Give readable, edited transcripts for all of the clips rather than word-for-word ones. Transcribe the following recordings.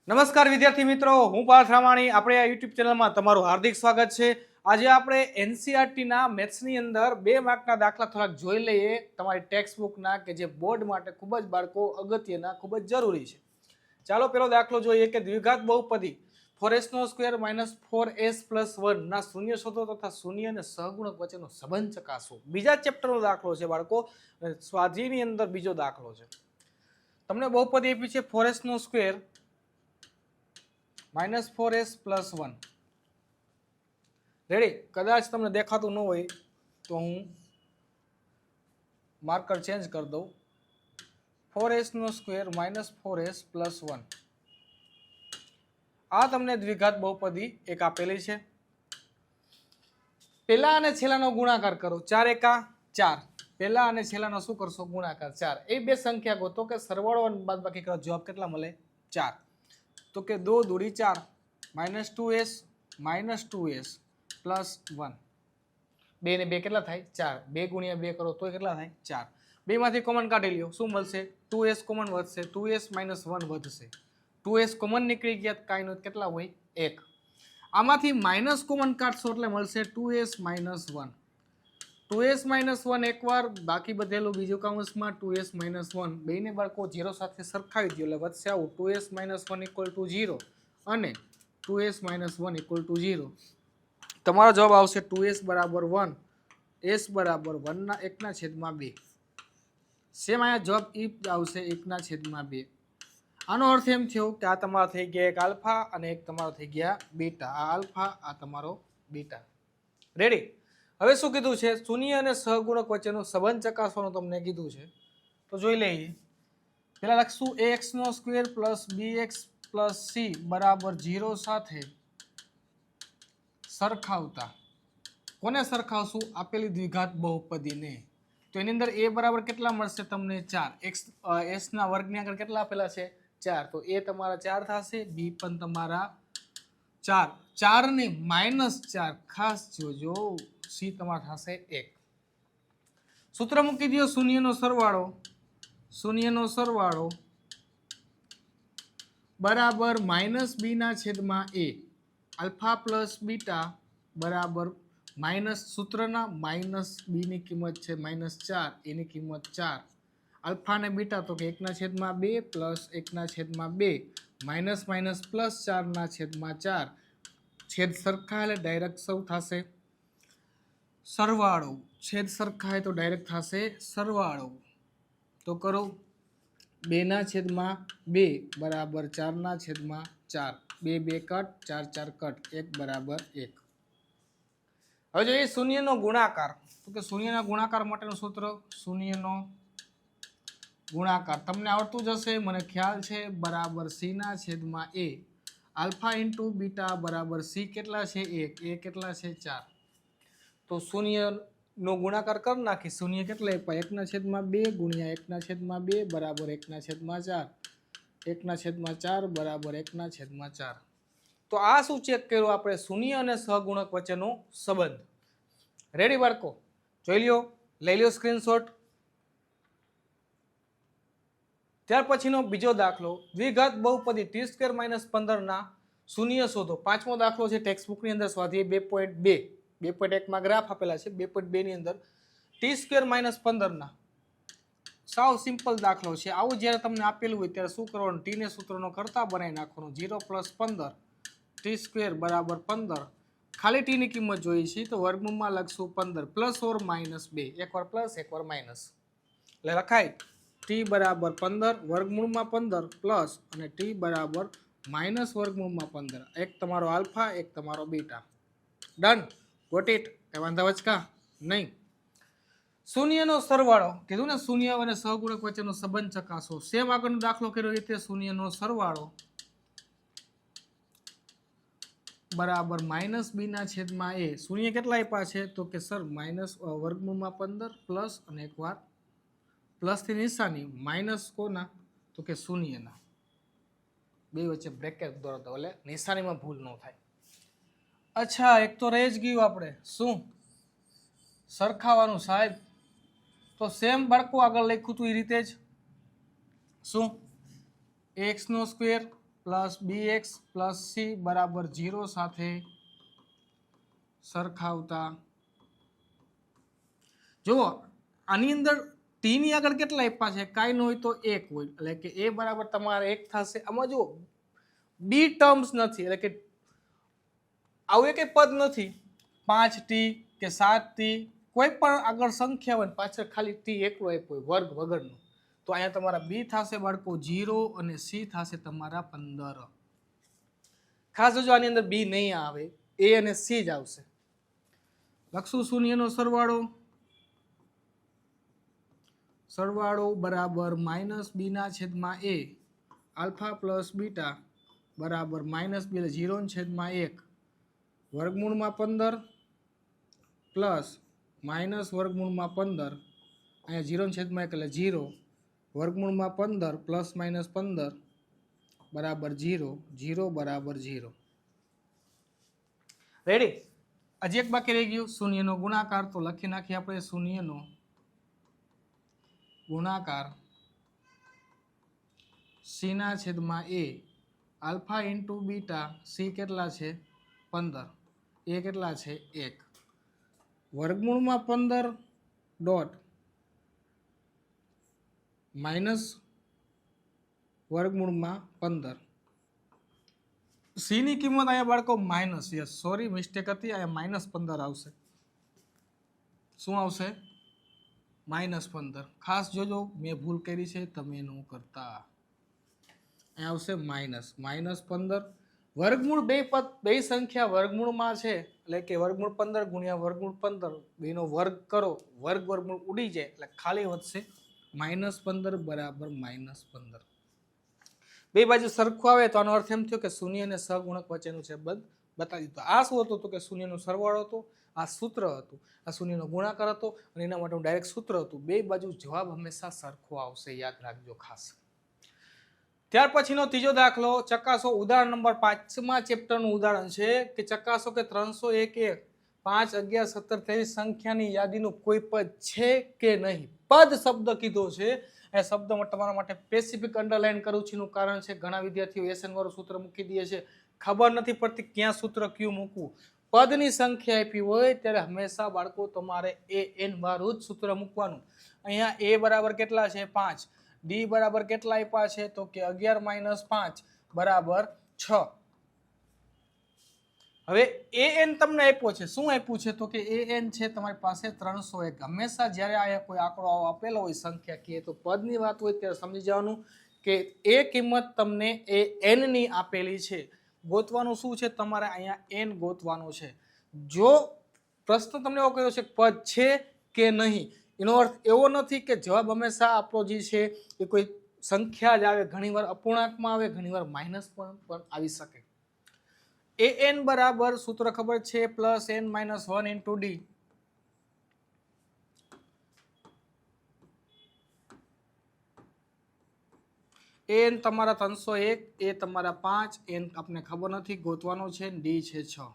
નમસ્કાર વિદ્યાર્થી મિત્રો, હું પાર્થ રામાણી. આપણે આ યુટ્યુબ ચેનલમાં તમારું હાર્દિક સ્વાગત છે. આજે આપણે એનસીઈઆરટીના મેથ્સની અંદર 2 માર્કના દાખલા થોડાક જોઈ લઈએ, તમારી ટેક્સ્ટ બુકના, કે જે બોર્ડ માટે ખૂબ જ બાળકો અગત્યના, ખૂબ જ જરૂરી છે. ચાલો પેલો દાખલો જોઈએ કે દ્વિઘાત બહુપદી 4s² - 4s+1 ના શૂન્ય શોધો તથા શૂન્ય અને સહગુણક વચ્ચેનો સંબંધ ચકાસો. બીજા ચેપ્ટરનો દાખલો છે બાળકો. સ્વાધ્યાયની અંદર બીજો દાખલો છે. તમને બહુપદી આપી છે 4s² - 4s+1. રેડી? કદાચ તમને દેખાતું ન હોય તો હું માર્કર ચેન્જ કરી દઉં. 4s² - 4s+1. આ તમને દ્વિઘાત બહુપદી એક આપેલી છે. પહેલા અને છેલ્લાનો ગુણાકાર કરો. 4 એકા 4. પહેલા અને છેલ્લાનો શું કરશો? ગુણાકાર. 4. એ બે સંખ્યા ગોતો કે સરવાળો અને બાદબાકી કરો. જવાબ કેટલા મળે? 4. તો કે 2 दूरी 4 -2s -2s+1. 2 ને 2 કેટલા થાય? 4. 2 ગુણ્યા 2 કરો તો કેટલા થાય? 4. બે માંથી કોમન કાઢી લ્યો. શું મળશે? 2s કોમન વધશે. 2s - 1 વધશે. 2s કોમન નીકળી ગયા, કાંઈ નહીં, કેટલા હોય? 1. આમાંથી માઇનસ કોમન કાઢશો એટલે મળશે 2s - 1. 2s - 1 એકવાર, બાકી બધેલું બીજું કૌંસમાં 2s - 1. બેને બાળકો 0 સાથે સરખાવી દો એટલે વધશે આવું 2s - 1 = 0 અને 2s - 1 = 0. તમારો જવાબ આવશે 2s = 1, s = 1/2. સેમ અહીંયા જવાબ ઈ આવશે 1/2. આનો અર્થ એમ થયો કે આ તમારો થઈ ગયા એક આલ્ફા અને એક તમારો થઈ ગયા બીટા. આ આલ્ફા, આ તમારો બીટા. રેડી? હવે શું કીધું છે? શૂન્ય અને સહગુણક વચ્ચેનો સંબંધ ચકાસવાનું તમને કીધું છે. તો જોઈ લઈએ. પેલા લખશું ax² + bx + c = 0 સાથે સરખાવતા. કોને સરખાવશું? આપેલી દ્વિઘાત બહુપદીને. તો એની અંદર a બરાબર કેટલા મળશે તમને? 4. s ના વર્ગની આગળ કેટલા આપેલા છે? 4. તો a તમારા 4 થશે, b પણ તમારા 4. 4 ને -4 ખાસ જોજો. c તમારા થશે 1. સૂત્ર મૂકી દો. શૂન્યનો સરવાળો બરાબર -b/a. આલ્ફા પ્લસ બીટા બરાબર માઇનસ, સૂત્રના માઇનસ b ની કિંમત છે -4, એની કિંમત 4. આલ્ફા અને બીટા તો કે 1/2 પ્લસ 1/2 માઇનસ માઇનસ પ્લસ 4/4. છેદ સરખા એટલે ડાયરેક્ટ સૌ થશે સરવાળો. છેદ સરખા તો ડાયરેક્ટ થશે સરવાળો. તો કરો 2/2 બરાબર 4/4. 2 2 કટ, 4 4 કટ, 1 બરાબર 1. હવે જોઈએ શૂન્યનો ગુણાકાર. તો કે શૂન્યના ગુણાકાર માટેનું સૂત્ર શૂન્યનો ગુણાકાર તમને આવડતું જ હશે, મને ખ્યાલ છે, બરાબર c/a. આલ્ફા ઇન્ટુ બીટા બરાબર c કેટલા છે? 1. એ કેટલા છે? 4. તો શૂન્યનો ગુણાકાર કરી નાખી. શૂન્ય કેટલા? 1/2 ગુણ્યા 1/2 બરાબર 1/4. 1/4 બરાબર 1/4. તો આ શું ચેક કર્યું આપણે? શૂન્ય અને સહગુણક વચ્ચેનો સંબંધ. રેડી બાળકો? જોઈ લ્યો, લઈ લ્યો સ્ક્રીનશોટ. ત્યાર પછીનો બીજો દાખલો, દ્વિઘાત બહુપદી t² - 15 ના શૂન્ય શોધો. પાંચમો દાખલો છે ટેક્સ્ટ બુકની અંદર, સ્વાધ્યાય 2.2. 2.1 માં ગ્રાફ આપેલા છે. 2.2 ની અંદર t² - 15 ના સાવ સિમ્પલ દાખલો છે. આવું જ્યારે તમને આપેલું હોય ત્યારે શું કરવાનું? t ને સૂત્રનો કરતા બનાવી નાખવાનું. 0 + 15 t² બરાબર 15. ખાલી t ની કિંમત જોઈએ છે તો વર્ગમૂળમાં લખશું 15 +or -2. એકવાર પ્લસ એકવાર માઇનસ એટલે લખાય t બરાબર 15 વર્ગમૂળમાં 15 પ્લસ અને t બરાબર માઇનસ વર્ગમૂળમાં 15. એક તમારો આલ્ફા, એક તમારો બીટા. ડન? Got it? કઈ વાંધા વચકા નહીં. શૂન્યનો સરવાળો કીધું ને, શૂન્ય અને સહગુણક વચ્ચેનો સંબંધ ચકાસો. સેમ આગળનો દાખલો કર્યો રીતે શૂન્યનો સરવાળો બરાબર -b/a. શૂન્ય કેટલા આપ્યા છે? તો કે સર માઇનસ વર્ગમૂળમાં 15 પ્લસ અને એકવાર પ્લસથી નિશાની માઇનસ કોના? તો કે શૂન્યના. બે વચ્ચે બ્રેકેટ દોરતો એટલે નિશાનીમાં ભૂલ ન થાય. અચ્છા, એક તો રહી જ ગયું આપણે. શું? સરખાવાનું સાહેબ. તો સેમ બાળકો આગળ લખ્યું હતું એ રીતે જ. શું? ax² plus bx plus c બરાબર 0 સાથે સરખાવતા જો આની અંદર t ની આગળ કેટલા આપ્યા છે કાંઈ ન હોય તો 1 હોય એટલે કે a બરાબર તમારે 1 થશે આમાં જો b ટર્મ્સ નથી એટલે કે આવું એક પદ નથી 5t કે 7t કોઈ પણ આગળ સંખ્યા હોય પાછળ ખાલી t એકલો આપ્યો હોય વર્ગ વગરનો તો અહીંયા તમારા b થશે બાળકો 0 અને c થશે તમારા 15 ખાસ જો આની અંદર b નહીં આવે a અને c જ આવશે લખશું શૂન્યનો સરવાળો બરાબર માઇનસ b ના છેદમાં a આલ્ફા પ્લસ બીટા બરાબર માઇનસ b એટલે 0 ના છેદમાં 1 વર્ગમૂળમાં 15 પ્લસ માઇનસ વર્ગમૂળમાં 15 અહીંયા 0 ના છેદમાં 1 એટલે 0 વર્ગમૂળમાં 15 પ્લસ માઇનસ 15 બરાબર 0 0 બરાબર 0 રેડી હજી એક બાકી રહી ગયું શૂન્યનો ગુણાકાર તો લખી નાખીએ આપણે શૂન્યનો ગુણાકાર c ના છેદમાં a alpha into beta c કેટલા છે 15 a કેટલા છે 1 વર્ગમૂળમાં 15 ડોટ માઇનસ વર્ગમૂળમાં 15 c ની કિંમત અહીંયા બાળકો માઇનસ યસ સોરી મિસ્ટેક હતી અહીંયા માઇનસ 15 આવશે શું આવશે -15 ખાસ જોજો મેં ભૂલ કરી છે તમે ન કરતા અહીંયા આવશે -15 વર્ગમૂળ બે સંખ્યા વર્ગમૂળમાં છે એટલે કે વર્ગમૂળ 15 ગુણ્યા વર્ગમૂળ 15 બેનો વર્ગ કરો વર્ગમૂળ ઉડી જાય એટલે ખાલી વધશે -15 બરાબર -15 બે બાજુ સરખું આવે તો આનો અર્થ એમ થયો કે શૂન્ય અને સહગુણક વચ્ચેનું સંબંધ બતાવી દીધો આ શું હતું તો કે શૂન્યનો સરવાળો હતો આ સૂત્ર હતું આ શૂન્યનો ગુણાકાર હતો અને એના માટે ડાયરેક્ટ સૂત્ર હતું બે બાજુ જવાબ હંમેશા સરખો આવશે યાદ રાખજો ખાસ ત્યાર પછીનો ત્રીજો દાખલો ચકાસો ઉદાહરણ નંબર 5મા ચેપ્ટરનું ઉદાહરણ છે કે ચકાસો કે 301 5 11 17 23 સંખ્યાની યાદીનું કોઈ પદ છે કે નહીં પદ શબ્દ કીધો છે એ શબ્દ તમારા માટે સ્પેસિફિક અંડરલાઈન કરું છું એનું કારણ છે ઘણા વિદ્યાર્થીઓ એસએન વાળું સૂત્ર મૂકી દે છે ખબર નથી પડતી ક્યાં સૂત્ર કયું મૂકવું પદની સંખ્યા આપી હોય ત્યારે હંમેશા બાળકો તમારે an વાળું જ સૂત્ર મૂકવાનું અહીંયા a બરાબર કેટલા છે 5 d બરાબર કેટલા આપ્યા છે તો કે 11 - 5 બરાબર 6 હવે an તમને આપ્યો છે શું આપ્યું છે તો કે an છે તમારી પાસે 301 હંમેશા જ્યારે આ કોઈ આંકડો આપેલો હોય સંખ્યા કે તો પદની વાત હોય ત્યારે સમજી જવાનું કે એ કિંમત તમને an ની આપેલી છે ગોતવાનું શું છે તમારે અહીંયા n ગોતવાનું છે જો પ્રશ્ન તમને એવો કર્યો છે પદ છે કે નહીં એનો અર્થ એવો નથી કે જવાબ હંમેશા આપણો જે છે એ કોઈ સંખ્યા જ આવે ઘણીવાર અપૂર્ણાંકમાં આવે ઘણીવાર માઇનસ પણ આવી શકે an બરાબર સૂત્ર ખબર છે +n - 1 * d n તમારા 301 એ તમારા 5 n આપને ખબર નથી ગોતવાનો છે d છે 6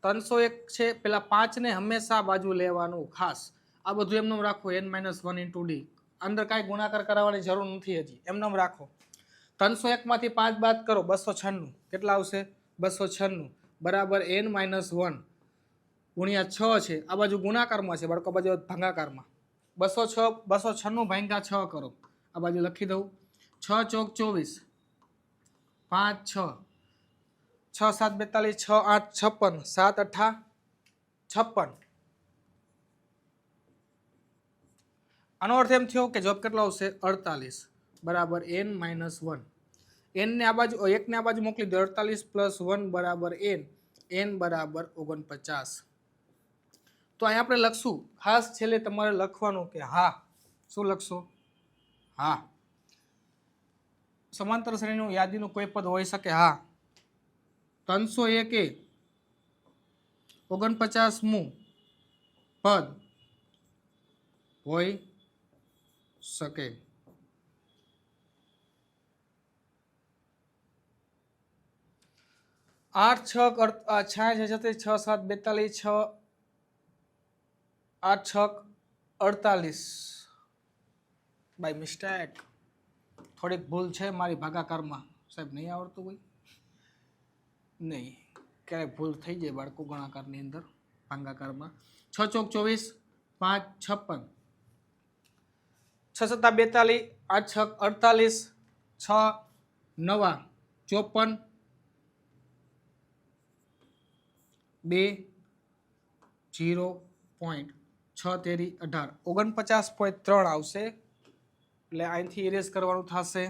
301 છે પેલા 5 ને હંમેશા બાજુ લેવાનું ખાસ આ બધું એમનેમ રાખો n - 1 * d અંદર કાંઈ ગુણાકાર કરાવવાની જરૂર નથી હજી એમનેમ રાખો 301 માંથી 5 બાદ કરો 296 કેટલા આવશે 296 બરાબર n - 1 ગુણ્યા 6 છે આ બાજુ ગુણાકારમાં છે બાળકો બાજુ ભાગાકારમાં 296 ભાગ્યા 6 કરો આ બાજુ લખી દઉં 6 × 24 5 6 6 7 42 6 8 56 7 8 56 આનો અર્થ એમ થયો કે જવાબ કેટલો આવશે 48 બરાબર n - 1 n ને આ બાજુ 1 ને આ બાજુ મોકલી દો 48 + 1 બરાબર n બરાબર 49 તો અહીંયા આપણે લખશું ખાસ છેલ્લે તમારે લખવાનું કે હા શું લખશો હા સમાંતર શ્રેણીનું યાદીનું કોઈ પદ હોઈ શકે હા 301 49મું પદ હોઈ શકે 8 6 66 6 7 42 6 8 6 48 બાય મિસ્ટેક થોડીક ભૂલ છે મારી ભાગાકારમાં સાહેબ નહીં આવડતું હોય નહીં, ક્યારેક ભૂલ થઈ જાય બાળકો ગુણાકારની અંદર ભાગાકારમાં. 6 ચોક 24, 5 56, 6 સત્તા 42, 8 છક 48, 6 નવા 54, 2 0.6 તેરી 18, 49.3 આવશે. એટલે અહીંથી ઇરેઝ કરવાનું થશે.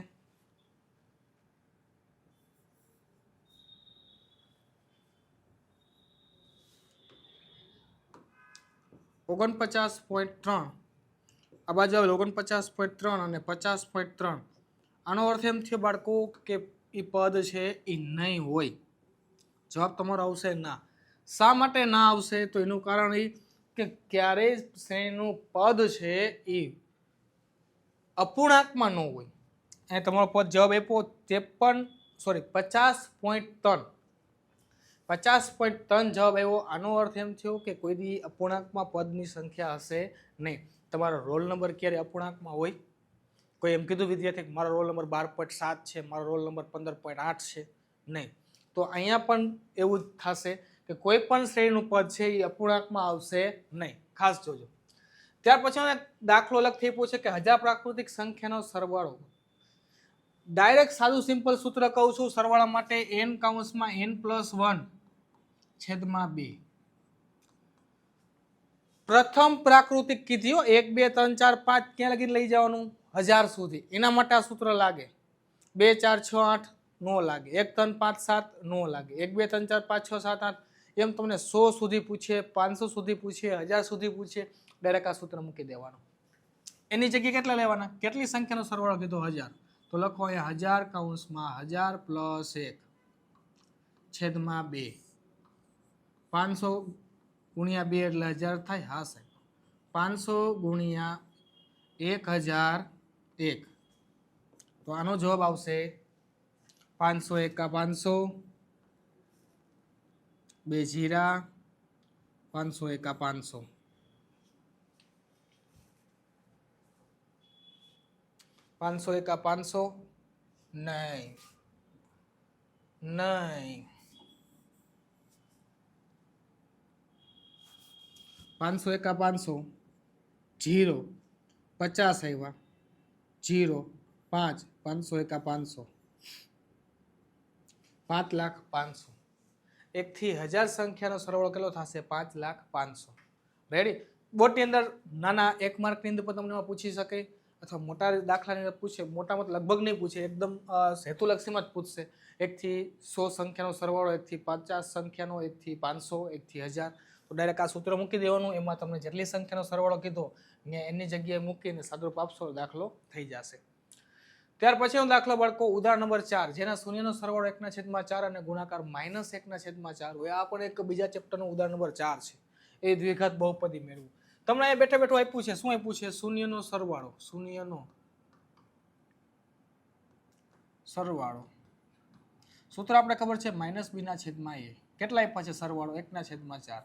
,3 આ બાજુ આવે 49.3 અને 50.3. આનો અર્થ એમ થયો બાળકો કે એ પદ છે એ નહીં હોય. જવાબ તમારો આવશે ના. શા માટે ના આવશે? તો એનું કારણ એ કે ક્યારેય શ્રેણીનું પદ છે એ અપૂર્ણાંકમાં ન હોય. અને તમારો પદ જવાબ આપ્યો 50.3. 50.3 જવાબ આવ્યો. આનો અર્થ એમ થયો કે કોઈ દી અપૂર્ણાંકમાં પદની સંખ્યા હશે નહીં. તમારો રોલ નંબર ક્યારે અપૂર્ણાંકમાં હોય? કોઈ એમ કીધું વિદ્યાર્થી મારો રોલ નંબર 12.7 છે, મારો રોલ નંબર 15.8 છે? નહીં. તો અહીંયા પણ એવું જ થશે કે કોઈ પણ શ્રેણીનું પદ છે એ અપૂર્ણાંકમાં આવશે નહીં. ખાસ જોજો. ત્યાર પછી દાખલો અલગથી પૂછે કે હજાર પ્રાકૃતિક સંખ્યાનો સરવાળો. ડાયરેક્ટ સાદું સિમ્પલ સૂત્ર કહું છું સરવાળા માટે. n કૌંસમાં n+1 છેદમાં 2. પ્રથમ પ્રાકૃતિક કીધી 1 2 3 4 5 ક્યાં લગી લઈ જવાનું? 1000 સુધી. એના માટે આ સૂત્ર લાગે. 2 4 6 8 નો લાગે. 1 3 5 7 નો લાગે. 1 2 3 4 5 6 7 8 એમ તમને 100 સુધી પૂછે, 500 સુધી પૂછે, 1000 સુધી પૂછે, ડાયરેક્ટ આ સૂત્ર મૂકી દેવાનું. એની જગ્યાએ કેટલા લેવાના? કેટલી સંખ્યાનો સરવાળો કીધો? 1000. તો લખો અહીંયા 1000 કૌંસમાં 1000 + 1 છેદમાં 2. 500 ગુણ્યા 2 એટલે 1000 થાય. હા સાહેબ. 500 ગુણ્યા 1001. તો આનો જવાબ આવશે 500 × 500, 2 0, 500 × 500. 500 × 500 નહીં. 500 × 500 0, 50 આવ્યા. 0 5, 500 × 500 5,05,000. 1 થી 1000 સંખ્યાનો સરવાળો કેટલો થશે? 5,05,000. રેડી? બોર્ડની અંદર નાના 1 માર્કની અંદર પણ તમને પૂછી શકે અથવા મોટા દાખલાની અંદર પૂછે. મોટામાં લગભગ નહીં પૂછે, એકદમ હેતુલક્ષીમાં જ પૂછશે. 1 થી 100 સંખ્યાનો સરવાળો, 1 થી 50 સંખ્યાનો, 1 થી 500, 1 થી 1000. તો ડાયરેક્ટ આ સૂત્ર મૂકી દેવાનું. એમાં તમને જેટલી સંખ્યાનો સરવાળો કીધો ને એની જગ્યાએ મૂકીને સાદુરૂપ આપશો, દાખલો થઈ જશે. ત્યાર પછીનો દાખલો બાળકો ઉદાહરણ નંબર 4, જેના શૂન્યનો સરવાળો 1/4 અને ગુણાકાર -1/4 હોય. આ પણ એક બીજા ચેપ્ટરનું ઉદાહરણ નંબર 4 છે. એ દ્વિઘાત બહુપદી મેળવું. તમને અહીંયા બેઠા બેઠું આપ્યું છે. શું આપ્યું છે? શૂન્યનો સરવાળો. શૂન્યનો સરવાળો સૂત્ર આપણે ખબર છે -b/a. કેટલા આપ્યા છે સરવાળો? 1/4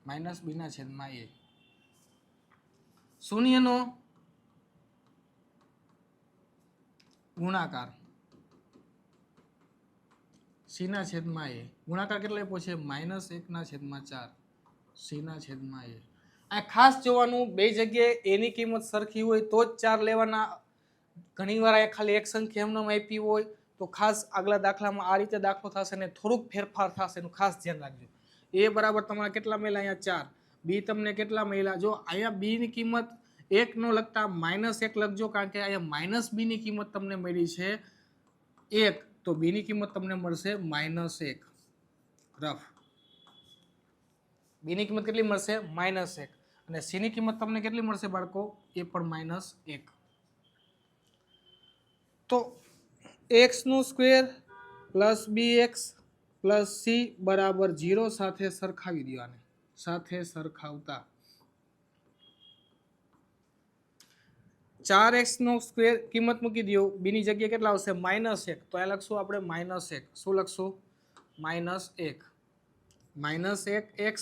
-b/a. શૂન્યનો ગુણાકાર c/a. ગુણાકાર કેટલા આપ્યો છે? -1/4 c/a. આ ખાસ જોવાનું, બે જગ્યાએ એની કિંમત સરખી હોય તો જ 4 લેવાના. ઘણીવાર આ ખાલી એક સંખ્યા એમને આપી હોય તો ખાસ આગલા દાખલામાં આ રીતે દાખલો થશે ને થોડુંક ફેરફાર થશે એનું ખાસ ધ્યાન રાખજો. a બરાબર તમારે કેટલા મળ્યા? અહીંયા 4. b તમને કેટલા મળ્યા? જો અહીંયા b ની કિંમત 1 નો લખતા -1 લખજો, કારણ કે અહીંયા -b ની કિંમત તમને મળી છે 1, તો b ની કિંમત તમને મળશે -1. રફ. b ની કિંમત કેટલી મળશે? -1. અને c ની કિંમત તમને કેટલી મળશે બાળકો? એ પણ -1. તો x² + bx + c = 0 સાથે સરખાવી દો. આને સાથે સરખાવતા 4x² કિંમત મૂકી દો. b ની જગ્યાએ કેટલા આવશે? -1. તો આ લખશું આપણે -1. શું લખશું? -1 x.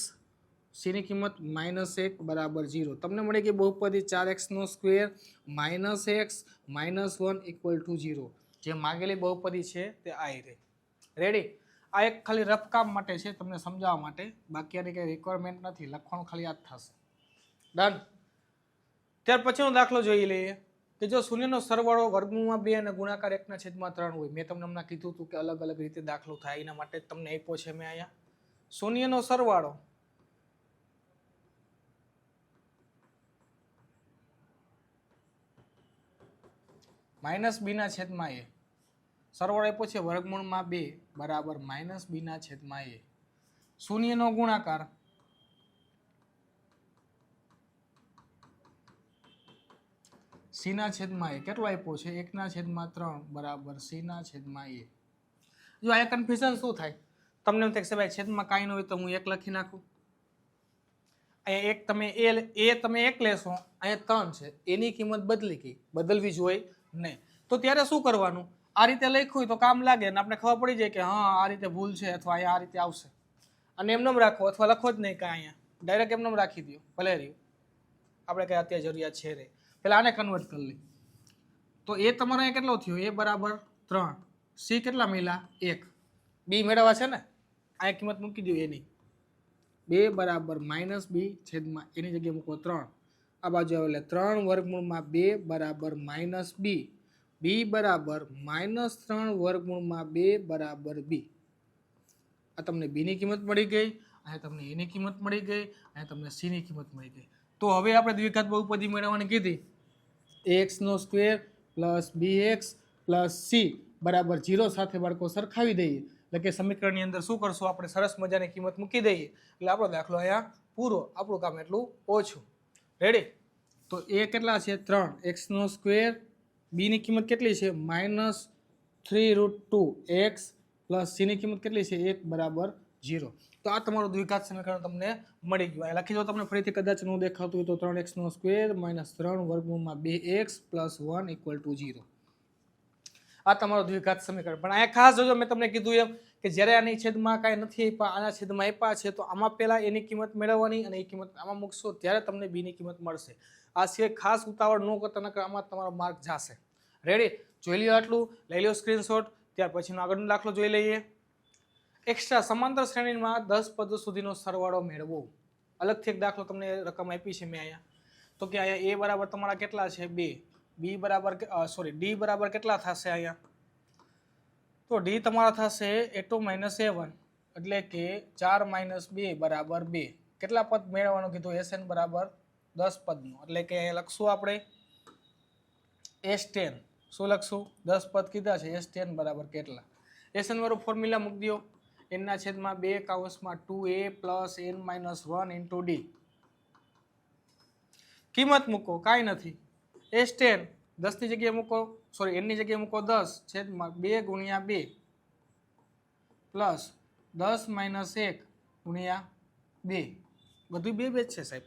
c ની કિંમત -1 = 0. તમને મળે કે બહુપદી 4x² - x - 1 = 0. જે માગેલી બહુપદી છે તે આ રે. રેડી? આ એક ખાલી રફ કામ માટે છે, તમને સમજાવવા માટે, બાકી આની કંઈ રિક્વાયરમેન્ટ નથી, લખવાનું ખાલી યાદ થશે. ડન. ત્યાર પછીનો દાખલો જોઈ લઈએ કે જો શૂન્યનો સરવાળો વર્ગમૂળમાં 2 અને ગુણાકાર 1/3 હોય. મેં તમને હમણાં કીધું હતું કે અલગ અલગ રીતે દાખલો થાય, એના માટે તમને આપ્યો છે મેં અહીંયા. શૂન્યનો સરવાળો -b/a. સરવાળો આપ્યો છે વર્ગમૂળમાં 2 બરાબર -b/a. શૂન્યનો ગુણાકાર c/a. કેટલો આપ્યો છે? 1/3 બરાબર c/a. જો આ કન્ફ્યુઝન શું થાય? તમને એમ થાય કે ભાઈ છેદમાં કાંઈ ન હોય તો હું 1 લખી નાખું. અહીંયા એક તમે 1 લેશો, અહીંયા 3 છે, એની કિંમત બદલવી જોઈએ નહીં. તો ત્યારે શું કરવાનું? આ રીતે લખ્યું હોય તો કામ લાગે ને આપણે ખબર પડી જાય કે હા આ રીતે ભૂલ છે અથવા અહીંયા આ રીતે આવશે. અને એમનેમ રાખો અથવા લખો જ નહીં કાંઈ, અહીંયા ડાયરેક્ટ એમનેમ રાખી દો, ભલે રહ્યું. આપણે કઈ અત્યારે જરૂરિયાત છે રે. પહેલાં આને કન્વર્ટ કરી લઈએ. તો એ તમારો અહીંયા કેટલો થયો? a બરાબર 3, c કેટલા મળ્યા? 1. b મેળવવા છે ને, આ કિંમત મૂકી દો એની. 2 બરાબર -b છેદમાં એની જગ્યાએ મૂકો 3. આ બાજુ આવે એટલે 3 વર્ગમૂળમાં 2 બરાબર -b. b બરાબર -3 વર્ગમૂળમાં 2 બરાબર b. આ તમને b ની કિંમત મળી ગઈ, અહીંયા તમને a ની કિંમત મળી ગઈ, અહીંયા તમને c ની કિંમત મળી ગઈ. તો હવે આપણે દ્વિઘાત બહુપદી મેળવવાની કીધી. ax² + bx + c બરાબર 0 સાથે બાળકો સરખાવી દઈએ. એટલે કે સમીકરણની અંદર શું કરશું? આપણે સરસ મજાની કિંમત મૂકી દઈએ એટલે આપણો દાખલો અહીંયા પૂરો. આપણું કામ એટલું ઓછું. રેડી? તો a કેટલા છે? 3. x², b ની કિંમત કેટલી છે? -3√2x + c ની કિંમત કેટલી છે? 1 બરાબર 0. તો આ તમારું દ્વિઘાત સમીકરણ તમને મળી ગયું. લખી દો તમને ફરીથી, કદાચ ન દેખાતું હોય તો 3x² - 3 વર્ગમૂળમાં 2x + 1 = 0. આ તમારું દ્વિઘાત સમીકરણ. પણ અહીંયા ખાસ જોજો, મેં તમને કીધું એમ કે જ્યારે આની છેદમાં કાંઈ નથી આપ્યા, આના છેદમાં આપ્યા છે, તો આમાં પહેલાં એની કિંમત મેળવવાની અને એ કિંમત આમાં મૂકશો ત્યારે તમને બીની કિંમત મળશે. આ સિવાય ખાસ ઉતાવળ ન કરતા, નકર આમાં તમારો માર્ક જશે. રેડી? જોઈ લ્યો આટલું, લઈ લો સ્ક્રીનશોટ. ત્યાર પછીનો આગળનો દાખલો જોઈ લઈએ. એક્સ્ટ્રા સમાંતર શ્રેણીમાં 10 પદો સુધીનો સરવાળો મેળવો. અલગથી એક દાખલો તમને રકમ આપી છે મેં અહીંયા. તો કે અહીંયા a બરાબર તમારા કેટલા છે? 2. b બરાબર d બરાબર કેટલા થશે અહીંયા? તો d તમારા થશે a2 - a1, એટલે કે 4 - 2 બરાબર 2. કેટલા પદ મેળવવાનું કીધું? sn બરાબર 10 પદનું. એટલે કે અહીંયા લખશું આપણે s10. શું લખશું? 10 પદ કીધા છે, s10 બરાબર કેટલા? sn વાળું ફોર્મ્યુલા મૂકી દો. n/2 કૌંસમાં 2a + n - 1 × d. કિંમત મૂકો, કાંઈ નથી. s10 10 ની જગ્યાએ મૂકો, n ની જગ્યાએ મૂકો 10 છેદમાં 2 × 2 + 10 - 1 × 2. બધું બે જ છે સાહેબ.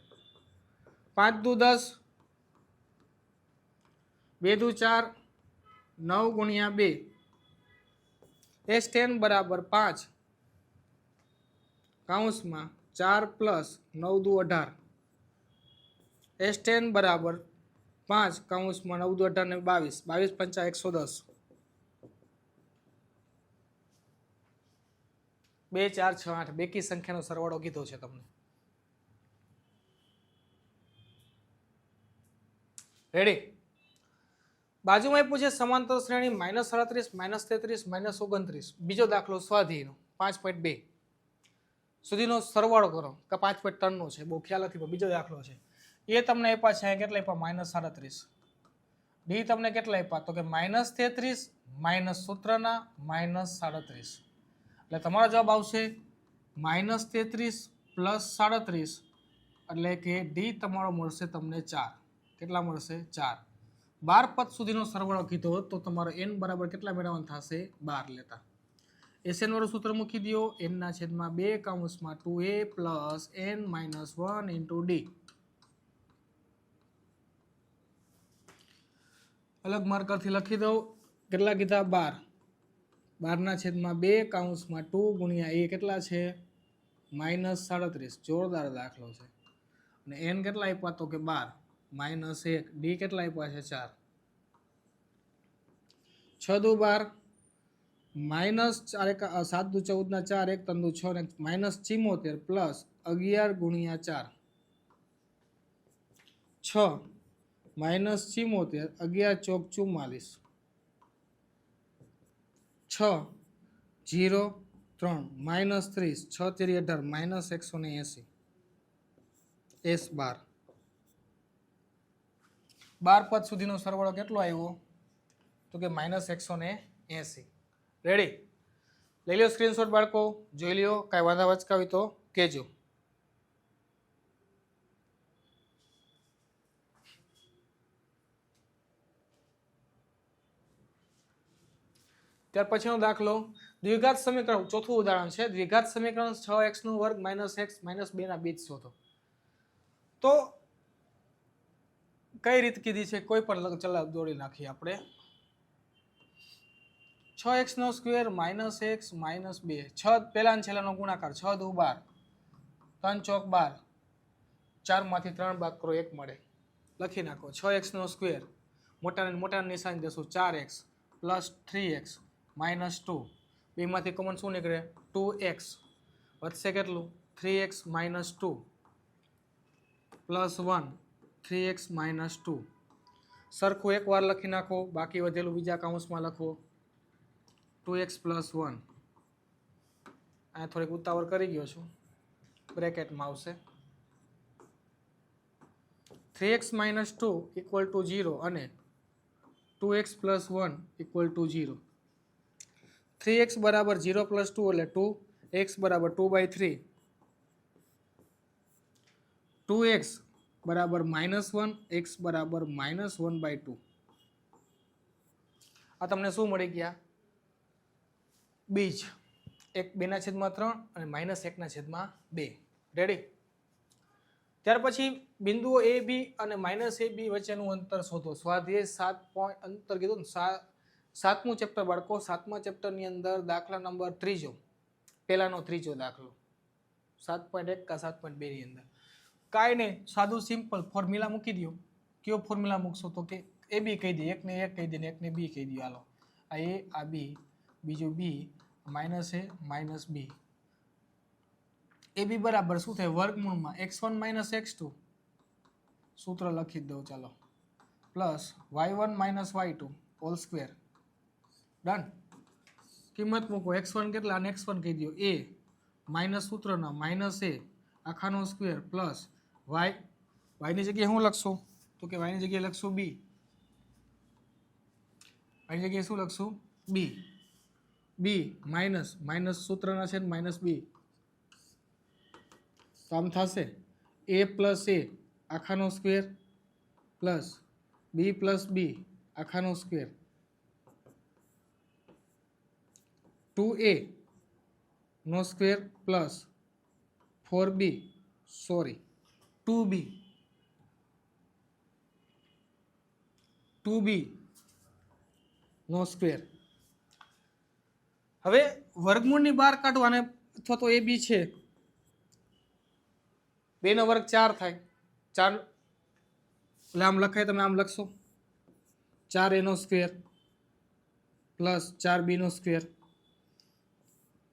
5 દુ 10, 2 દુ 4, 9 × 2. s10 બરાબર 5 કૌંસમાં 4 + 9 દુ 18. s10 બરાબર 5 કૌંસમાં 9 દુ 18 ને 22. 22 × 5 = 110. 2 4 6 8 બેકી સંખ્યાનો સરવાળો કીધો છે તમને. રેડી? બાજુમાં આપ્યું છે સમાંતર શ્રેણી -37 -33 -29. બીજો દાખલો સ્વાધીનો 5.2 સુધીનો સરવાળો કરો કે 5.3 નો છે, બહુ ખ્યાલ નથી, પણ બીજો દાખલો છે. એ તમને આપ્યા છે કેટલા આપ્યા? -37. ડી તમને કેટલા આપ્યા? તો કે -33 - સૂત્રના -37. એટલે તમારો જવાબ આવશે -33 + 37, એટલે કે ડી તમારો મળશે તમને 4. કેટલા મળશે? 4. 12 પદ સુધીનો સરવાળો કીધો તો તમારો n બરાબર કેટલા મેળવવાનું થશે? 12 લેતા. sn વાળું સૂત્ર મૂકી દો. n/2 કૌંસમાં 2a + n - 1 × d. અલગ માર્કરથી લખી દઉં. કેટલા કીધા? 12. 12/2 કૌંસમાં 2 × a કેટલા છે? -37. જોરદાર દાખલો છે. અને n કેટલા આપ્યા? તો કે 12 - 1. d કેટલા આપ્યા છે? 4. 6 દુ 12 માઇનસ 4 એક 7 દુ 14 ના 4 1 3 દુ 6 ને માઇનસ 74 પ્લસ 11 ગુણ્યા 4 6 માઇનસ 74 11 ચોક 44 6 0 3 માઇનસ 30 6 તેરી 18 માઇનસ 180 S બાર 12 પદ સુધીનો સરવાળો કેટલો આવ્યો તો કે માઇનસ 180 રેડી લઈ લો સ્ક્રીનશોટ બાળકો જોઈ લ્યો કાંઈ વાંધા વચકાવી તો કહેજો ત્યાર પછીનો દાખલો દ્વિઘાત સમીકરણ ચોથું ઉદાહરણ છે દ્વિઘાત સમીકરણ 6x નો વર્ગ - x - 2 ના બીજ શોધો તો કઈ રીત કીધી છે કોઈ પણ ચલા દોડી નાખીએ આપણે 6x નો સ્ક્વેર - x - 2 6 પહેલા અને છેલ્લાનો ગુણાકાર 6 દુ 12 3 ચોક 12 4 માંથી 3 બાદ કરો 1 મળે લખી નાખો 6x નો સ્ક્વેર મોટા નિશાની દેશું 4x + 3x - 2 બેમાંથી કોમન શું નીકળે 2x વધશે કેટલું 3x - 2 + 1 3x - 2 સરખું એકવાર લખી નાખો બાકી વધેલું બીજા કૌંસમાં લખો 2x + 1 આ થોડીક ઉતાવળ કરી ગયો છું બ્રેકેટમાં આવશે 3x - 2 = 0 અને 2x + 1 = 0 3x બરાબર 0 + 2 એટલે 2x બરાબર 2/3 2x બરાબર -1 x બરાબર -1/2 આ તમને શું મળી ગયા બીજ 1/2 અને -1/2 રેડી ત્યાર પછી બિંદુઓ a b અને -ab વચ્ચેનું અંતર શોધો સ્વાધ્યાય 7 અંતર કીધું ને 7મું ચેપ્ટર બાળકો 7મા ચેપ્ટરની અંદર દાખલા નંબર 3 પહેલાનો 3જો દાખલો 7.1 કા 7.2 ની અંદર કાંઈ નહીં સાદું સિમ્પલ ફોર્મ્યુલા મૂકી દો કયો ફોર્મ્યુલા મૂકશો તો કે એ બી કહી દે એકને એક કહી દે ને એકને બી કહી દો હાલો આ એ આ બી બીજું બી -a - b એ બી બરાબર શું થાય વર્ગમૂળમાં x1 - x2 સૂત્ર લખી દઉં ચાલો plus y1 - y2 whole square done કિંમત મૂકો x1 કેટલા અને x1 કહી દો a માઇનસ સૂત્રના -a આખાનો સ્ક્વેર પ્લસ y ની જગ્યાએ શું લખશું તો કે y ની જગ્યાએ લખશું b y ની જગ્યાએ શું લખશું b માઇનસ સૂત્રના છે -b તો આમ થશે a + a આખાનો સ્ક્વેર પ્લસ b + b આખાનો સ્ક્વેર 2a નો સ્ક્વેર પ્લસ 4b 2b નો સ્ક્વેર હવે વર્ગમૂળની બહાર કાઢવાને અથવા તો ab છે 2 નો વર્ગ 4 થાય 4 એટલે આમ લખાય તમે આમ લખશો 4a નો સ્ક્વેર પ્લસ 4b નો સ્ક્વેર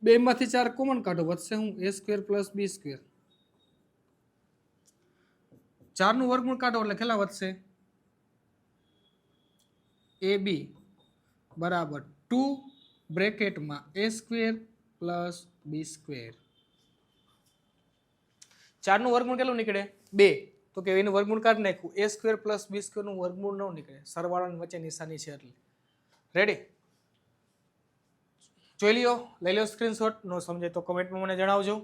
2 માંથી 4 કોમન કાઢો વધશે હું a square plus b square 4 નું વર્ગમૂળ કાઢો એટલે કેટલા વધશે ab બરાબર 2 બ્રેકેટમાં a square plus b square 4 નું વર્ગમૂળ કેટલું નીકળે 2 તો કે એનું વર્ગમૂળ કાઢી નાખ્યું a square plus b square નું વર્ગમૂળ ન નીકળે સરવાળાની વચ્ચે નિશાની છે એટલે રેડી જોઈ લ્યો લઈ લો સ્ક્રીનશોટ નો સમજાય તો કમેન્ટમાં મને જણાવજો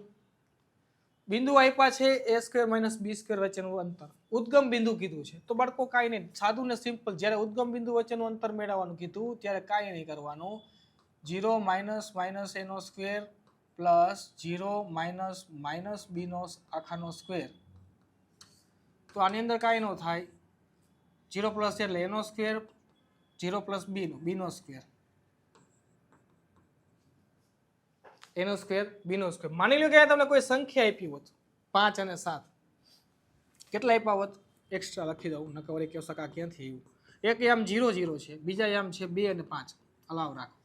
બિંદુ આપ્યા છે a સ્ક્વેર - b સ્ક્વેર વચ્ચેનું અંતર ઉદ્ગમ બિંદુ કીધું છે તો બાળકો કાંઈ નહીં સાદું ને સિમ્પલ જ્યારે ઉદ્ગમ બિંદુ વચ્ચેનું અંતર મેળવવાનું કીધું ત્યારે કાંઈ નહીં કરવાનું 0 - - a નો સ્ક્વેર પ્લસ 0 - - b નો આખાનો સ્ક્વેર તો આની અંદર કાંઈ ન થાય 0 પ્લસ એટલે a નો સ્ક્વેર 0 પ્લસ b નો સ્ક્વેર a નો સ્ક્વેર b નો સ્ક્વેર માની લો કે તમને કોઈ સંખ્યા આપી હોત 5 અને 7 કેટલા આપ્યા હોત એક્સ્ટ્રા લખી દઉં નકર વળી કહો સકા ક્યાંથી આવ્યું એક આમ 0 0 છે બીજા આમ છે 2 અને 5 અલાવ રાખો.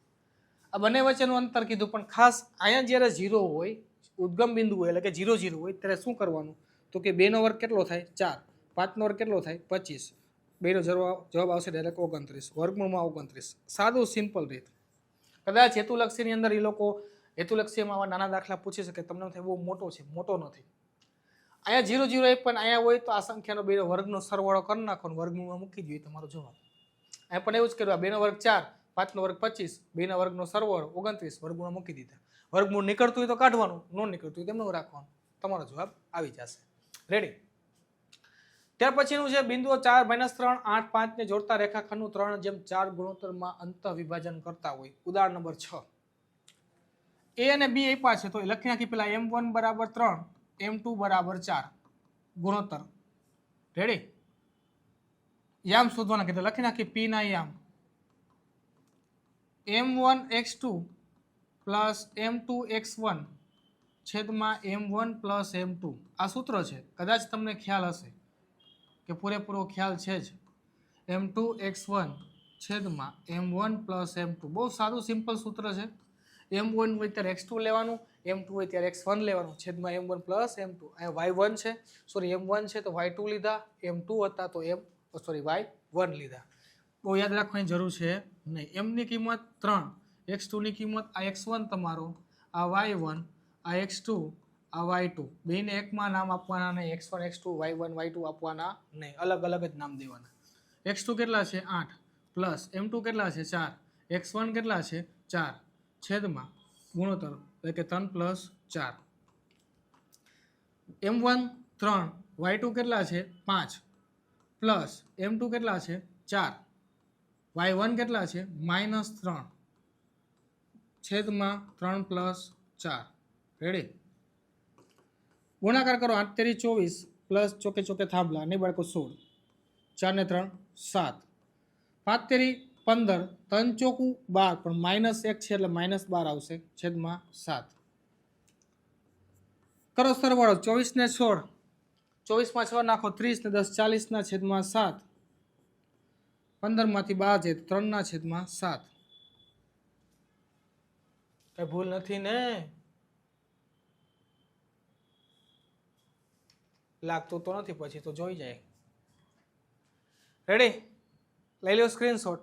આ બંને વચ્ચેનું અંતર કીધું, પણ ખાસ અહીંયા જ્યારે 0 હોય, ઉદ્ગમ બિંદુ હોય એટલે કે 0 0 હોય ત્યારે શું કરવાનું? તો કે 2 નો વર્ગ કેટલો થાય? 4. 5 નો વર્ગ કેટલો થાય? 25. 2 નો જવાબ આવશે ડાયરેક્ટ 29. વર્ગમૂળમાં 29. સાદું સિમ્પલ રીત. કદાચ હેતુલક્ષીની અંદર એ લોકો હેતુલક્ષીમાં આવા નાના દાખલા પૂછી શકે, તમને થાય બહુ મોટો છે, મોટો નથી. અહીંયા 0 0 1 પણ અહીંયા હોય તો આ સંખ્યાનો 2 નો વર્ગનો સરવાળો કરી નાખો, વર્ગમૂળમાં મૂકી દઈએ તમારો જવાબ. અહીંયા પણ એવું જ કર્યું, 2 નો વર્ગ 4, 5 નો વર્ગ 25, 2 ના વર્ગનો સરવાળો 29, વર્ગમૂળમાં મૂકી દીધા. વર્ગમૂળ નીકળતું હોય તો કાઢવાનું, ન નીકળતું હોય તેમનું રાખવાનું, તમારો જવાબ આવી જશે. રેડી? ત્યાર પછીનું છે બિંદુઓ 4, -3, 8, 5 ને જોડતા રેખાખંડનું 3:4 ગુણોત્તરમાં અંતઃ વિભાજન કરતા હોય. ઉદાહરણ નંબર 6. A અને B આપ્યા છે તો લખી નાખી પેલા M1 બરાબર 3, M2 બરાબર 4 ગુણોત્તર. રેડી? યામ શોધવાના કીધા, લખી નાખી P ના યામ M1x2 પ્લસ M2x1 છેદમાં M1 પ્લસ M2. આ સૂત્ર છે, કદાચ તમને ખ્યાલ હશે કે પૂરેપૂરો ખ્યાલ છે જ. M2x1 છેદમાં M1 પ્લસ M2. બહુ સારું સિમ્પલ સૂત્ર છે. M1 હોય ત્યારે x2 લેવાનું, M2 હોય ત્યારે x1 લેવાનું, છેદમાં M1 પ્લસ M2. અહીંયા y1 છે, સોરી M1 છે તો y2 લીધા, M2 હતા તો y1 લીધા. બહુ યાદ રાખવાની જરૂર છે નહીં. m ની કિંમત 3, x2 ની કિંમત આ x1 તમારો, આ y1, આ x2, આ y2. બેને એકમાં નામ આપવાના નહીં, x1 x2 y1 y2 આપવાના નહીં, અલગ અલગ જ નામ દેવાના. x2 કેટલા છે? 8 પ્લસ M2 કેટલા છે? 4. x1 કેટલા છે? 4 છેદમાં ગુણોત્તર એટલે કે 3 પ્લસ 4. M1 3, y2 કેટલા છે? 5 પ્લસ M2 કેટલા છે? 4. y1 કેટલા છે? -3 છેદમાં 3 પ્લસ 4. રેડી? ગુણાકાર કરો. 8 તેરી 24 પ્લસ ચોકે ચોકે થાંભલા નહીં બાળકો 16, 4 ને 3 7, 5 તેરી 15, 3 ચોકું 12 પણ -1 છે એટલે -12 આવશે છેદમાં 7. કરો સરવાળો. 24 ને 16, 24 માં 6 નાખો, 30 ને 10 40 ના છેદમાં 7, 15 માંથી 12 છે 3 ના છેદમાં 7. કઈ ભૂલ નથી ને? લાગતું તો નથી, પછી તો જોઈ જાય. રેડી? લઈ લો સ્ક્રીનશોટ.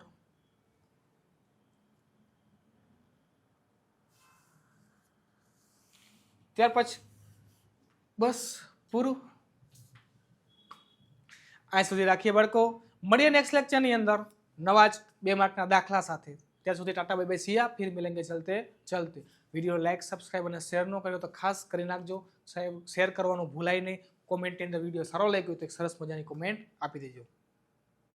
ત્યાર પછી બસ પૂરું. આ સુધી રાખીએ બાળકો. મળીએ નેક્સ્ટ લેક્ચરની અંદર નવા જ 2 માર્કના દાખલા સાથે. ત્યાં સુધી ટાટા બાય બાય, સિયા, ફિર મિલેંગે ચલતે ચલતે. વિડીયો લાઈક, સબસ્ક્રાઈબ અને શેર ન કર્યો તો ખાસ કરી નાખજો. શેર કરવાનું ભૂલાય નહીં. કોમેન્ટની અંદર વિડીયો સારો લાગ્યો તો એક સરસ મજાની કોમેન્ટ આપી દેજો.